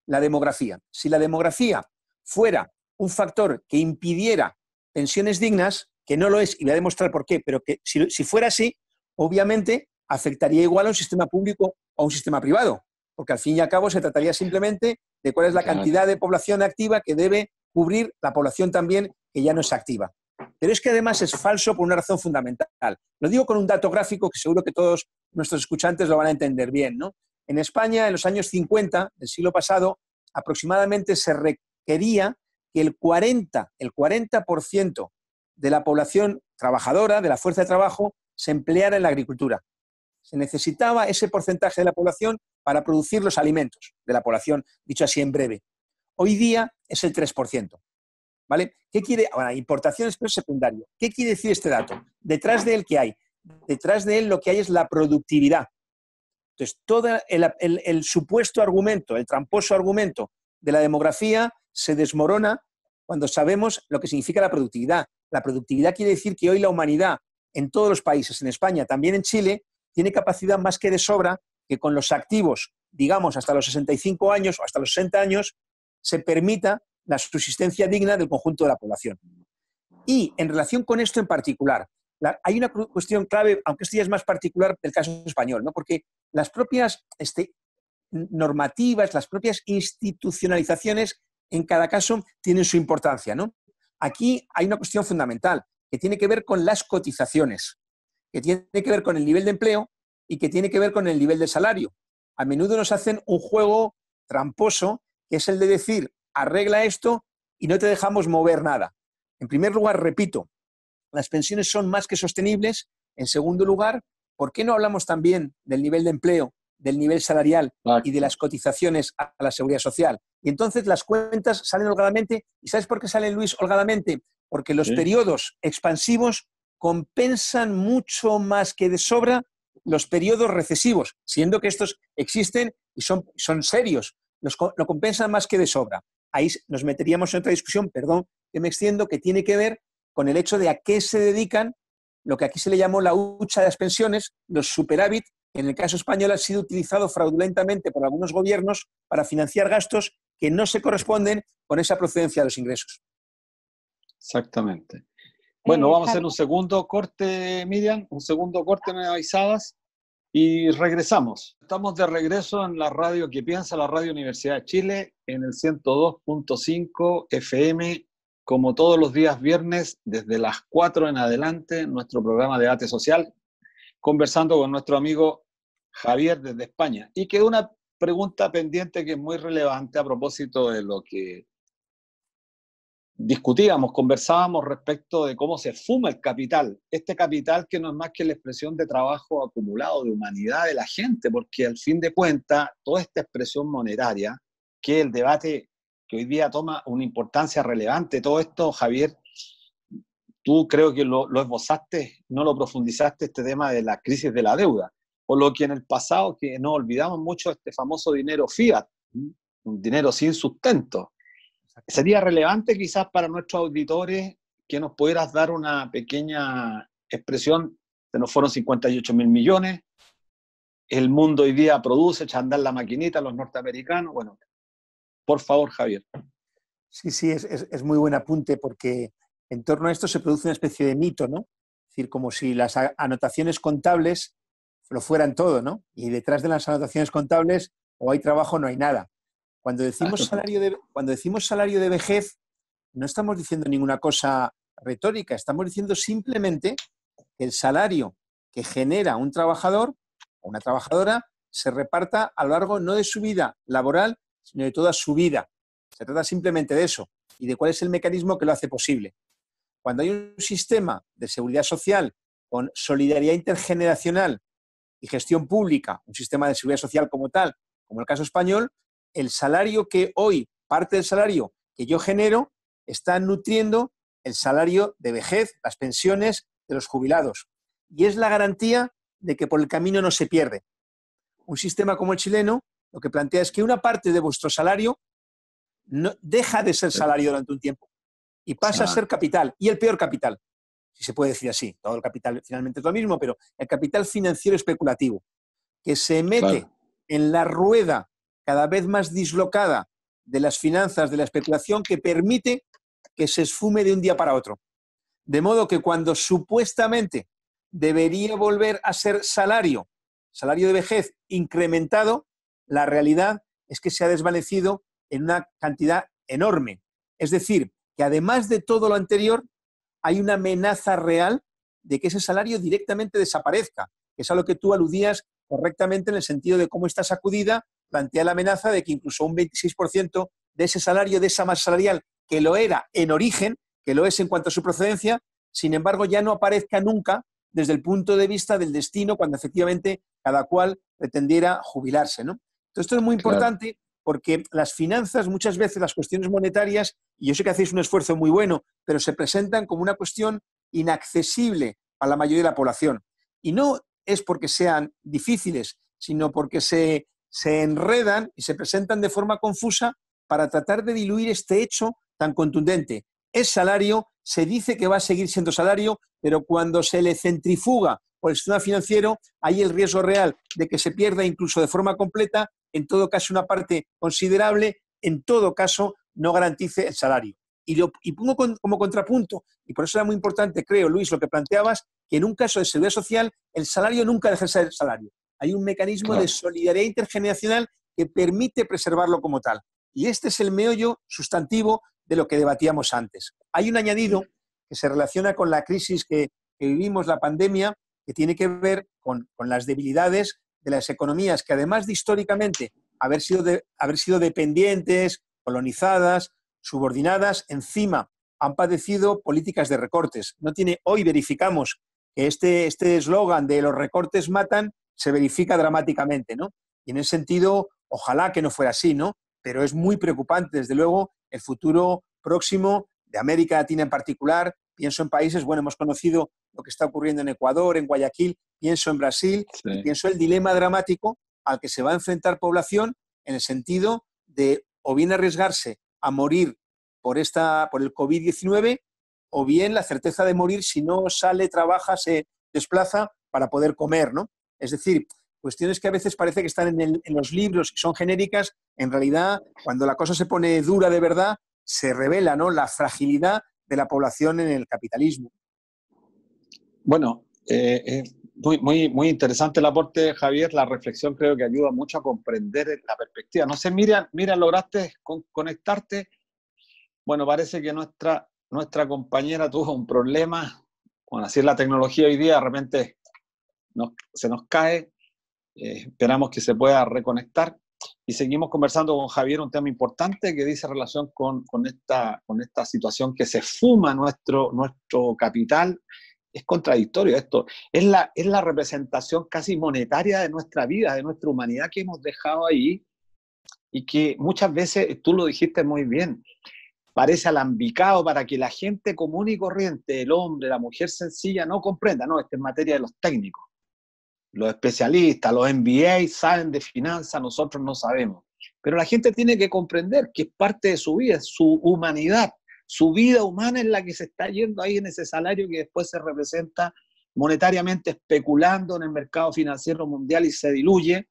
la demografía. Si la demografía fuera un factor que impidiera pensiones dignas, que no lo es, y voy a demostrar por qué, pero que si fuera así, obviamente afectaría igual a un sistema público o a un sistema privado, porque al fin y al cabo se trataría simplemente de cuál es la cantidad de población activa que debe cubrir la población también que ya no es activa. Pero es que además es falso por una razón fundamental. Lo digo con un dato gráfico que seguro que todos nuestros escuchantes lo van a entender bien, ¿no? En España, en los años 50 del siglo pasado, aproximadamente se requería que el 40% de la población trabajadora, de la fuerza de trabajo, se empleara en la agricultura. Se necesitaba ese porcentaje de la población para producir los alimentos de la población, dicho así en breve. Hoy día es el 3%. ¿Vale? ¿Qué quiere? Ahora, importaciones, pero secundario. ¿Qué quiere decir este dato? Detrás de él, ¿qué hay? Detrás de él lo que hay es la productividad. Entonces, todo el supuesto argumento, el tramposo argumento de la demografía se desmorona cuando sabemos lo que significa la productividad. La productividad quiere decir que hoy la humanidad, en todos los países, en España, también en Chile, tiene capacidad más que de sobra que con los activos, digamos, hasta los 65 años o hasta los 60 años, se permita la subsistencia digna del conjunto de la población. Y en relación con esto en particular, hay una cuestión clave, aunque esto ya es más particular del caso español, ¿no? Porque las propias normativas, las propias institucionalizaciones, en cada caso tienen su importancia, ¿no? Aquí hay una cuestión fundamental que tiene que ver con las cotizaciones, que tiene que ver con el nivel de empleo y que tiene que ver con el nivel de salario. A menudo nos hacen un juego tramposo, que es el de decir, arregla esto y no te dejamos mover nada. En primer lugar, repito, las pensiones son más que sostenibles. En segundo lugar, ¿por qué no hablamos también del nivel de empleo, del nivel salarial y de las cotizaciones a la seguridad social? Y entonces las cuentas salen holgadamente. ¿Y sabes por qué salen, Luis, holgadamente? Porque los periodos expansivos compensan mucho más que de sobra los periodos recesivos, siendo que estos existen y son serios. Lo compensan más que de sobra. Ahí nos meteríamos en otra discusión, perdón que me extiendo, que tiene que ver con el hecho de a qué se dedican lo que aquí se le llamó la hucha de las pensiones, los superávit, que en el caso español han sido utilizados fraudulentamente por algunos gobiernos para financiar gastos que no se corresponden con esa procedencia de los ingresos. Exactamente. Bueno, vamos a hacer un segundo corte, Miriam, un segundo corte, me avisabas, y regresamos. Estamos de regreso en la radio que piensa, la Radio Universidad de Chile, en el 102.5 FM, como todos los días viernes, desde las 4 en adelante, nuestro programa de debate social, conversando con nuestro amigo Javier desde España. Y quedó una pregunta pendiente que es muy relevante a propósito de lo que discutíamos, conversábamos respecto de cómo se fuma el capital. Este capital que no es más que la expresión de trabajo acumulado, de humanidad de la gente, porque al fin de cuentas, toda esta expresión monetaria, que el debate que hoy día toma una importancia relevante, todo esto, Javier, tú creo que lo esbozaste, no lo profundizaste, este tema de la crisis de la deuda, por lo que en el pasado, que no olvidamos mucho este famoso dinero fiat, un dinero sin sustento. Sería relevante quizás para nuestros auditores que nos pudieras dar una pequeña expresión. Se nos fueron 58.000 millones, el mundo hoy día produce, echa a andar la maquinita, los norteamericanos. Bueno, por favor, Javier. Sí, es muy buen apunte, porque en torno a esto se produce una especie de mito, ¿no? Es decir, como si las anotaciones contables lo fueran todo, ¿no? Y detrás de las anotaciones contables o hay trabajo o no hay nada. Cuando decimos salario de vejez, no estamos diciendo ninguna cosa retórica, estamos diciendo simplemente que el salario que genera un trabajador o una trabajadora se reparta a lo largo no de su vida laboral, sino de toda su vida. Se trata simplemente de eso y de cuál es el mecanismo que lo hace posible. Cuando hay un sistema de seguridad social con solidaridad intergeneracional y gestión pública, un sistema de seguridad social como tal, como el caso español, el salario que hoy, parte del salario que yo genero están nutriendo el salario de vejez, las pensiones de los jubilados. Y es la garantía de que por el camino no se pierde. Un sistema como el chileno lo que plantea es que una parte de vuestro salario no, deja de ser salario durante un tiempo y pasa a ser capital, y el peor capital, si se puede decir así. Todo el capital finalmente es lo mismo, pero el capital financiero especulativo, que se mete en la rueda cada vez más dislocada de las finanzas, de la especulación, que permite que se esfume de un día para otro. De modo que cuando supuestamente debería volver a ser salario de vejez incrementado, la realidad es que se ha desvanecido en una cantidad enorme. Es decir, que además de todo lo anterior, hay una amenaza real de que ese salario directamente desaparezca, que es a lo que tú aludías correctamente en el sentido de cómo esta sacudida plantea la amenaza de que incluso un 26% de ese salario, de esa masa salarial, que lo era en origen, que lo es en cuanto a su procedencia, sin embargo ya no aparezca nunca desde el punto de vista del destino cuando efectivamente cada cual pretendiera jubilarse, ¿no? Entonces esto es muy importante porque las finanzas, muchas veces las cuestiones monetarias, y yo sé que hacéis un esfuerzo muy bueno, pero se presentan como una cuestión inaccesible a la mayoría de la población. Y no es porque sean difíciles, sino porque se enredan y se presentan de forma confusa para tratar de diluir este hecho tan contundente. Es salario, se dice que va a seguir siendo salario, pero cuando se le centrifuga por el sistema financiero, hay el riesgo real de que se pierda incluso de forma completa, en todo caso una parte considerable, en todo caso no garantice el salario. Y pongo como contrapunto, y por eso era muy importante, creo, Luis, lo que planteabas, que en un caso de seguridad social el salario nunca deja de ser salario. Hay un mecanismo de solidaridad intergeneracional que permite preservarlo como tal. Y este es el meollo sustantivo de lo que debatíamos antes. Hay un añadido que se relaciona con la crisis que vivimos, la pandemia, que tiene que ver con las debilidades de las economías que, además de históricamente haber sido dependientes, colonizadas, subordinadas, encima han padecido políticas de recortes. Hoy verificamos que este eslogan de los recortes matan se verifica dramáticamente, ¿no? Y en ese sentido, ojalá que no fuera así, ¿no? Pero es muy preocupante, desde luego, el futuro próximo de América Latina en particular. Pienso en países, bueno, hemos conocido lo que está ocurriendo en Ecuador, en Guayaquil, pienso en Brasil, y pienso el dilema dramático al que se va a enfrentar población en el sentido de o bien arriesgarse a morir por el COVID-19 o bien la certeza de morir si no sale, trabaja, se desplaza para poder comer, ¿no? Es decir, cuestiones que a veces parece que están en los libros y son genéricas, en realidad, cuando la cosa se pone dura de verdad, se revela, ¿no?, la fragilidad de la población en el capitalismo. Bueno, muy interesante el aporte, Javier. La reflexión creo que ayuda mucho a comprender la perspectiva. No sé, Miriam, ¿lograste conectarte? Bueno, parece que nuestra compañera tuvo un problema. Bueno, así es la tecnología hoy día, de repente se nos cae. Esperamos que se pueda reconectar. Y seguimos conversando con Javier un tema importante que dice relación con esta situación que se fuma nuestro capital. Es contradictorio esto. Es la representación casi monetaria de nuestra vida, de nuestra humanidad que hemos dejado ahí y que muchas veces, tú lo dijiste muy bien, parece alambicado para que la gente común y corriente, el hombre, la mujer sencilla, no comprenda. No, esto es materia de los técnicos. Los especialistas, los MBA saben de finanzas, nosotros no sabemos. Pero la gente tiene que comprender que es parte de su vida, su humanidad. Su vida humana es la que se está yendo ahí en ese salario que después se representa monetariamente especulando en el mercado financiero mundial y se diluye,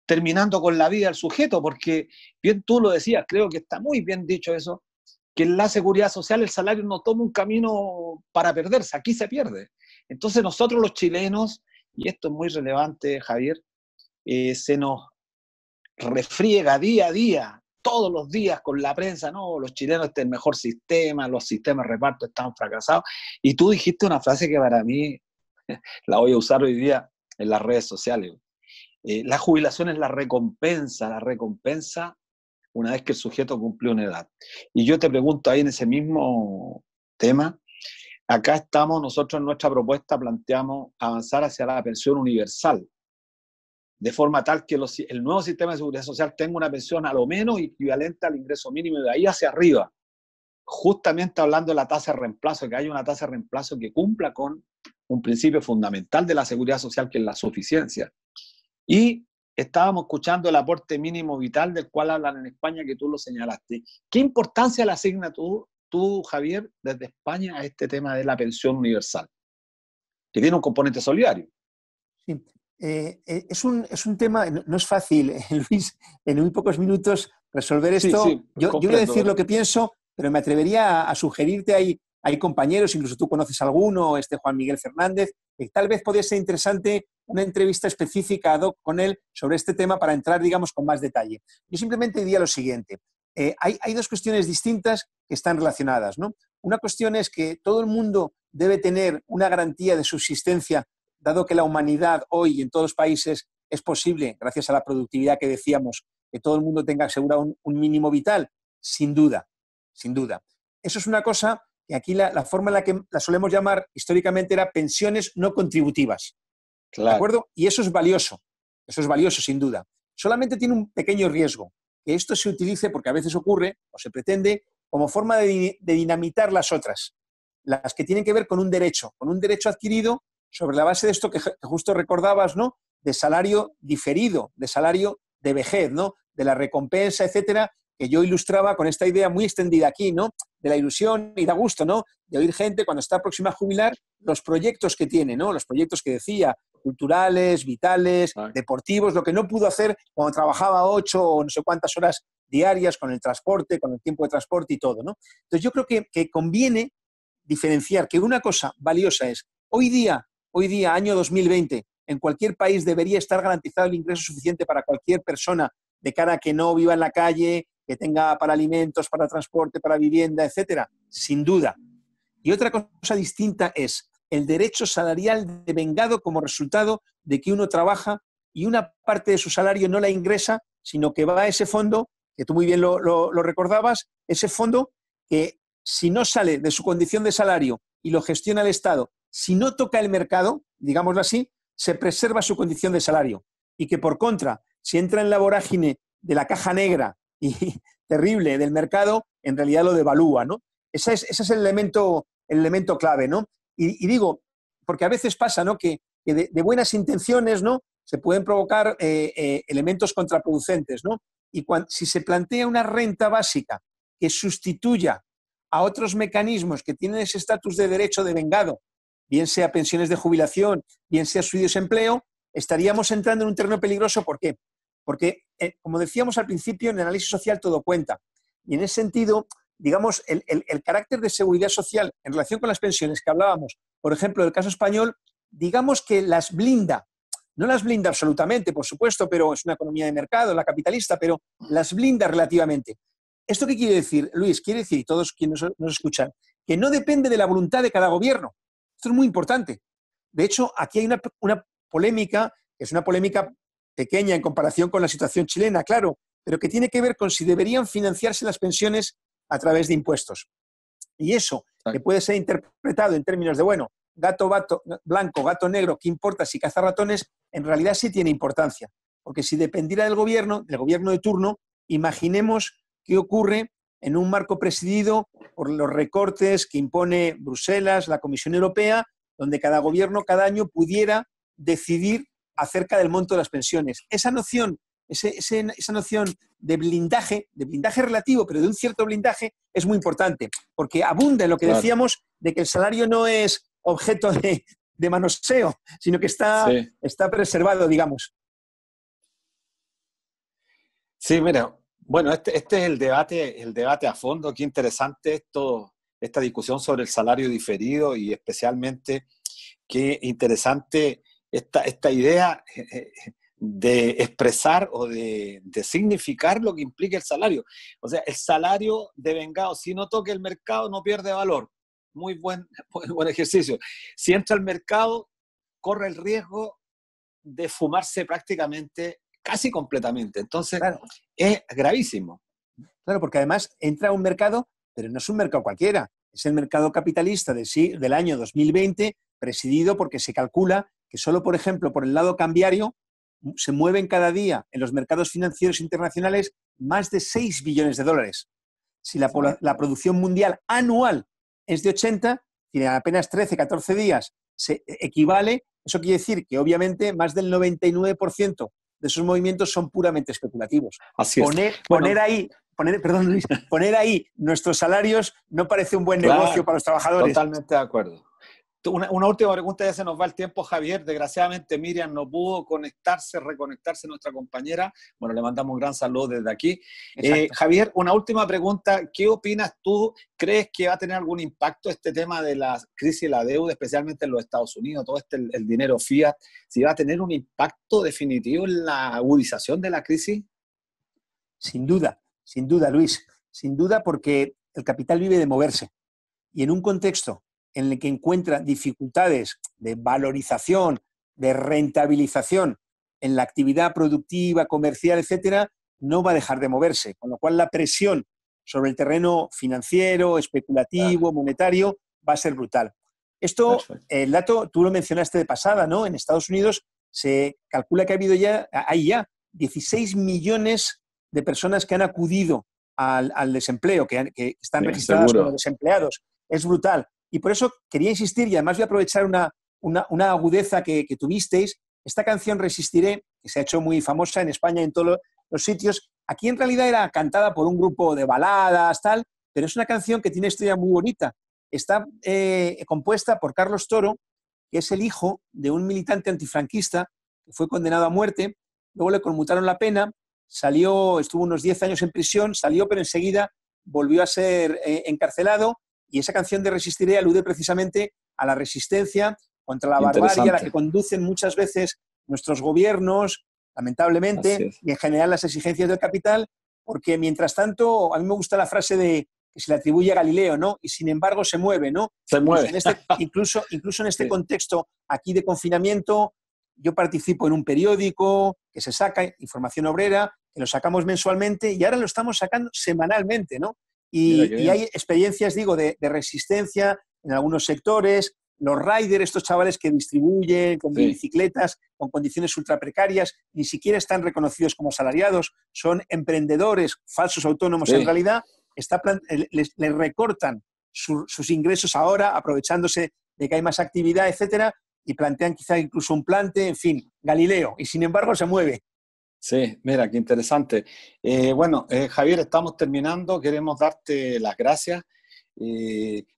terminando con la vida del sujeto, porque bien tú lo decías, creo que está muy bien dicho eso, que en la seguridad social el salario no toma un camino para perderse, aquí se pierde. Entonces nosotros los chilenos, y esto es muy relevante, Javier, se nos refriega día a día, todos los días con la prensa, no, los chilenos este es el mejor sistema, los sistemas de reparto están fracasados, y tú dijiste una frase que para mí la voy a usar hoy día en las redes sociales. La jubilación es la recompensa una vez que el sujeto cumplió una edad. Y yo te pregunto ahí en ese mismo tema, acá estamos, nosotros en nuestra propuesta planteamos avanzar hacia la pensión universal, de forma tal que el nuevo sistema de seguridad social tenga una pensión a lo menos equivalente al ingreso mínimo y de ahí hacia arriba. Justamente hablando de la tasa de reemplazo, que haya una tasa de reemplazo que cumpla con un principio fundamental de la seguridad social, que es la suficiencia. Y estábamos escuchando el aporte mínimo vital del cual hablan en España, que tú lo señalaste. ¿Qué importancia le asignas tú, Javier, desde España a este tema de la pensión universal, que tiene un componente solidario? Sí. Es un tema, no es fácil, Luis, en muy pocos minutos resolver esto. Sí, yo voy a decir lo que pienso, pero me atrevería a sugerirte, hay compañeros, incluso tú conoces alguno, Juan Miguel Fernández, que tal vez podría ser interesante una entrevista específica ad hoc con él sobre este tema para entrar, digamos, con más detalle. Yo simplemente diría lo siguiente. Hay dos cuestiones distintas que están relacionadas, ¿no? Una cuestión es que todo el mundo debe tener una garantía de subsistencia, dado que la humanidad hoy en todos los países es posible, gracias a la productividad que decíamos, que todo el mundo tenga asegurado un mínimo vital, sin duda, sin duda. Eso es una cosa que aquí la forma en la que la solemos llamar históricamente era pensiones no contributivas. Claro. ¿De acuerdo? Y eso es valioso sin duda. Solamente tiene un pequeño riesgo, que esto se utilice, porque a veces ocurre, o se pretende, como forma de dinamitar las otras, las que tienen que ver con un derecho adquirido sobre la base de esto que justo recordabas, ¿no? De salario diferido, de salario de vejez, ¿no? De la recompensa, etcétera, que yo ilustraba con esta idea muy extendida aquí, ¿no? De la ilusión, y da gusto, ¿no? De oír gente cuando está próxima a jubilar, los proyectos que tiene, ¿no? Los proyectos que decía, culturales, vitales, deportivos, lo que no pudo hacer cuando trabajaba 8 o no sé cuántas horas diarias con el transporte, con el tiempo de transporte y todo, ¿no? Entonces yo creo que conviene diferenciar que una cosa valiosa es, hoy día, año 2020, en cualquier país debería estar garantizado el ingreso suficiente para cualquier persona de cara a que no viva en la calle, que tenga para alimentos, para transporte, para vivienda, etcétera, sin duda. Y otra cosa distinta es el derecho salarial devengado como resultado de que uno trabaja y una parte de su salario no la ingresa, sino que va a ese fondo, que tú muy bien lo recordabas, ese fondo que si no sale de su condición de salario y lo gestiona el Estado, si no toca el mercado, digámoslo así, se preserva su condición de salario. Y que por contra, si entra en la vorágine de la caja negra y terrible del mercado, en realidad lo devalúa, ¿no? Ese es el elemento clave, ¿no? Y digo, porque a veces pasa, ¿no? Que de buenas intenciones, ¿no? Se pueden provocar elementos contraproducentes, ¿no? Y si se plantea una renta básica que sustituya a otros mecanismos que tienen ese estatus de derecho devengado, bien sea pensiones de jubilación, bien sea su desempleo, estaríamos entrando en un terreno peligroso. ¿Por qué? Porque, como decíamos al principio, en el análisis social todo cuenta. Y en ese sentido, digamos, el carácter de seguridad social en relación con las pensiones que hablábamos, por ejemplo, del caso español, digamos que las blinda. No las blinda absolutamente, por supuesto, pero es una economía de mercado, la capitalista, pero las blinda relativamente. ¿Esto qué quiere decir, Luis? Quiere decir, y todos quienes nos escuchan, que no depende de la voluntad de cada gobierno. Esto es muy importante. De hecho, aquí hay una polémica, que es una polémica pequeña en comparación con la situación chilena, claro, pero que tiene que ver con si deberían financiarse las pensiones a través de impuestos. Y eso, que puede ser interpretado en términos de, bueno, gato blanco, gato negro, ¿qué importa si caza ratones? En realidad sí tiene importancia, porque si dependiera del gobierno de turno, imaginemos qué ocurre en un marco presidido por los recortes que impone Bruselas, la Comisión Europea, donde cada gobierno cada año pudiera decidir acerca del monto de las pensiones. Esa noción de blindaje relativo, pero de un cierto blindaje, es muy importante, porque abunda en lo que decíamos de que el salario no es objeto de manoseo, sino que está preservado, digamos. Sí, mira, bueno, este es el debate a fondo. Qué interesante esta discusión sobre el salario diferido, y especialmente qué interesante esta idea de expresar o de significar lo que implica el salario. O sea, el salario devengado, si no toca el mercado, no pierde valor. Muy buen ejercicio. Si entra al mercado, corre el riesgo de fumarse prácticamente, casi completamente. Entonces, claro, es gravísimo. Claro, porque además entra a un mercado, pero no es un mercado cualquiera. Es el mercado capitalista del año 2020, presidido porque se calcula que solo, por ejemplo, por el lado cambiario, se mueven cada día en los mercados financieros internacionales más de 6 billones de dólares. Si la producción mundial anual es de 80, y en apenas 13, 14 días se equivale, eso quiere decir que obviamente más del 99% de esos movimientos son puramente especulativos. Así es. Poner ahí nuestros salarios no parece un buen negocio para los trabajadores. Totalmente de acuerdo. Una última pregunta, ya se nos va el tiempo, Javier. Desgraciadamente Miriam no pudo reconectarse nuestra compañera. Bueno, le mandamos un gran saludo desde aquí. Javier, una última pregunta. ¿Qué opinas tú? ¿Crees que va a tener algún impacto este tema de la crisis y la deuda, especialmente en los Estados Unidos, todo el dinero fiat? ¿Si va a tener un impacto definitivo en la agudización de la crisis? Sin duda, Luis. Sin duda, porque el capital vive de moverse. Y en un contexto en el que encuentra dificultades de valorización, de rentabilización en la actividad productiva, comercial, etcétera, no va a dejar de moverse. Con lo cual, la presión sobre el terreno financiero, especulativo, monetario, va a ser brutal. Esto, el dato, tú lo mencionaste de pasada, ¿no? En Estados Unidos se calcula que hay ya 16 millones de personas que han acudido al desempleo, que están registradas como desempleados. Es brutal. Y por eso quería insistir, y además voy a aprovechar una agudeza que tuvisteis. Esta canción Resistiré, que se ha hecho muy famosa en España en todos los sitios, aquí en realidad era cantada por un grupo de baladas, tal, pero es una canción que tiene una historia muy bonita. Está compuesta por Carlos Toro, que es el hijo de un militante antifranquista que fue condenado a muerte, luego le conmutaron la pena, estuvo unos 10 años en prisión, salió, pero enseguida volvió a ser encarcelado. Y esa canción de Resistiré alude precisamente a la resistencia contra la barbarie a la que conducen muchas veces nuestros gobiernos, lamentablemente, y en general las exigencias del capital, porque mientras tanto, a mí me gusta la frase que se le atribuye a Galileo, ¿no? Y sin embargo se mueve, ¿no? Se mueve. Incluso en este contexto aquí de confinamiento, yo participo en un periódico que se saca, Información Obrera, que lo sacamos mensualmente y ahora lo estamos sacando semanalmente, ¿no? Y hay experiencias, digo, de resistencia en algunos sectores, los riders, estos chavales que distribuyen con bicicletas, con condiciones ultra precarias, ni siquiera están reconocidos como asalariados, son emprendedores, falsos autónomos en realidad, les recortan sus ingresos ahora, aprovechándose de que hay más actividad, etcétera, y plantean quizá incluso un plante, en fin, Galileo, y sin embargo se mueve. Sí, mira, qué interesante. Javier, estamos terminando. Queremos darte las gracias.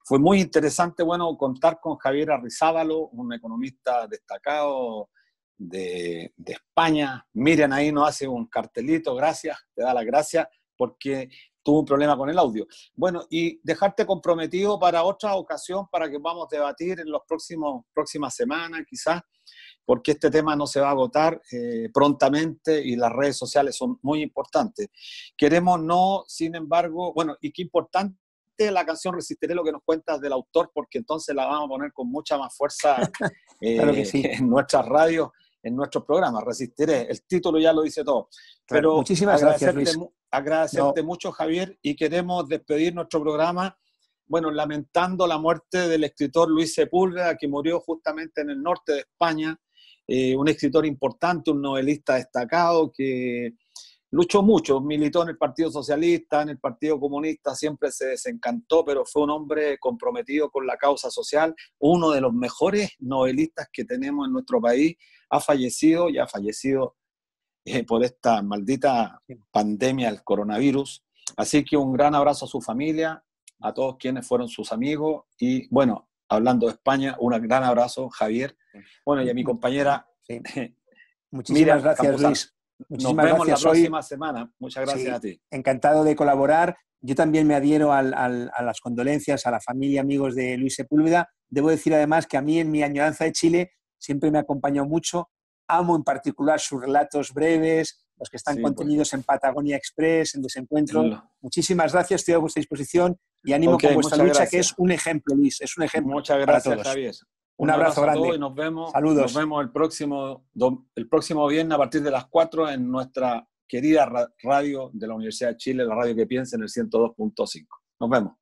Fue muy interesante, contar con Javier Arrizábalo, un economista destacado de España. Miriam ahí nos hace un cartelito, gracias, te da las gracias, porque tuvo un problema con el audio. Bueno, y dejarte comprometido para otra ocasión, para que vamos a debatir en las próximas semanas, quizás, porque este tema no se va a agotar prontamente y las redes sociales son muy importantes. Queremos sin embargo, y qué importante la canción Resistiré, lo que nos cuentas del autor, porque entonces la vamos a poner con mucha más fuerza claro que sí. En nuestras radios, en nuestros programas. Resistiré, el título ya lo dice todo. Claro, pero muchísimas gracias, Luis. Agradecerte mucho, Javier, y queremos despedir nuestro programa lamentando la muerte del escritor Luis Sepúlveda, que murió justamente en el norte de España. Un escritor importante, un novelista destacado que luchó mucho, militó en el Partido Socialista, en el Partido Comunista, siempre se desencantó, pero fue un hombre comprometido con la causa social, uno de los mejores novelistas que tenemos en nuestro país. Ha fallecido por esta maldita pandemia del coronavirus. Así que un gran abrazo a su familia, a todos quienes fueron sus amigos y hablando de España, un gran abrazo, Javier. Y a mi compañera. Sí. Muchísimas gracias, Campuzano. Luis. Nos vemos la próxima semana. Muchas gracias a ti. Encantado de colaborar. Yo también me adhiero a las condolencias a la familia y amigos de Luis Sepúlveda. Debo decir además que a mí en mi añoranza de Chile siempre me acompañó mucho. Amo en particular sus relatos breves, los que están contenidos en Patagonia Express, en Desencuentro. Muchísimas gracias, estoy a vuestra disposición y ánimo con vuestra lucha, gracias. Que es un ejemplo, Luis, es un ejemplo. Muchas gracias, Javier. Un abrazo grande. Y nos vemos. Saludos. Nos vemos el próximo viernes a partir de las 4 en nuestra querida radio de la Universidad de Chile, la radio que piensa, en el 102.5. Nos vemos.